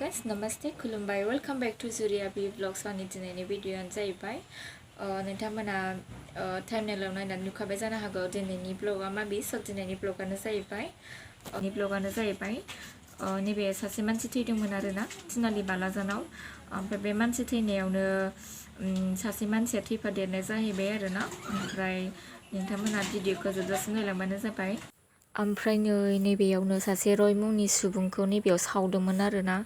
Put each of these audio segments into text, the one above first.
friends, namaste, खुलुमबाय, welcome back to Zuriabi vlogs आंनि दिनैनि भिडिअ'आनो जाहैबाय नोंथांमोना टाइमलाइनाव नायनानै नुखाबाय जानो हागौ दिनैनि ब्लगआ माबि दिनैनि ब्लगआनो जाहैबाय नैबे सासे मानसि थैदोंमोन आरोना तिनालि बालाजानाव ओमफ्राय बे मानसि थैनायावनो सासे मानसिया थैफादेरनाय जाहैबाय आरोना ओमफ्राय नोंथांमोना भिडिअ'खौ जोबजासिम नायलांबानो जाबाय ओमफ्राय नैबेयावनो सासे रय मुंनि सुबुंखौ नैबेयाव सावदोंमोन आरोना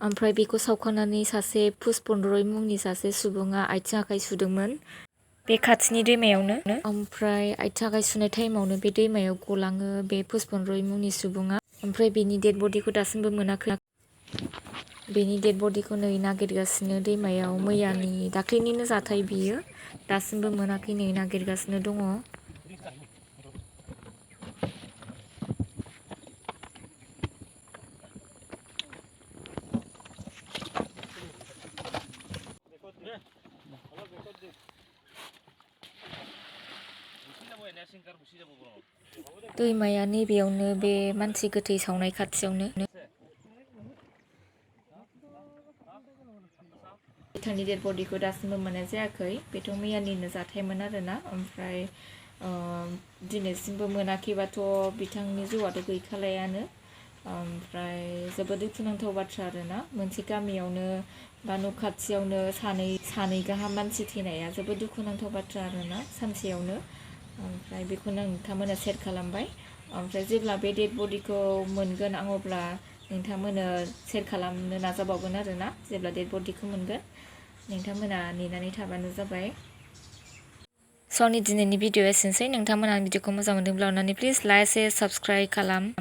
ओमफ्राय बेखौ सावखांनानै सासे पुष्पन रय मुंनि सासे सुबुङा आथिं आखाइ सुदोंमोन बे खाथिनि दैमायावनो ओमफ्राय आथिं आखाइ सुनाय टाइमावनो बे दैमायाव गलाङो बे पुष्पन रय मुंनि सुबुङा ओमफ्राय बेनि डेड बडिखौ दासिमबो मोनाखै बेनि डेड बडिखौ नै नागिरगासिनो दैमायाव मैयानि दाख्लैनिनो जाथाय बियो दासिमबो मोनाखै नै नागिरगासिनो दङ दैमाया नैबेयावनो बे मानसि गोथै सावनाय खाथियावनो बिथांनि डेड बडिखौ दासिमबो मोननाय जायाखै बेथ' मैयानिनो जाथायमोन आरोना ओमफ्राय दिनैसिमबो मोनाखैबाथ' बिथांनि जिउआथ' गैखालायानो ओमफ्राय जोबोद दुखुनांथाव बाथ्रा आरोना मोनसे गामियावनो बा न' खाथियावनो सानै गाहाम मानसि थैनाया जोबोद दुखुनांथाव बाथ्रा आरोना सानसेयावनो ओमफ्राय बेखौनो नोंथांमोना शेयार खालामबाय ओमफ्राय जेब्ला बे डेड बडिखौ मोनगोन आं अब्ला नोंथांमोना शेयार खालामनो नाजाबावगोन आरोना जेब्ला डेड बडिखौ मोनगोन नोंथांमोना नेनानै थाबानो जाबाय स' आंनि दिनैनि भिडिअ एसेनोसै नोंथांमोना भिडिअखौ मोजां मोनदोंब्ला अन्नानै प्लिज लाइक शेयार साबस्क्राइब खालाम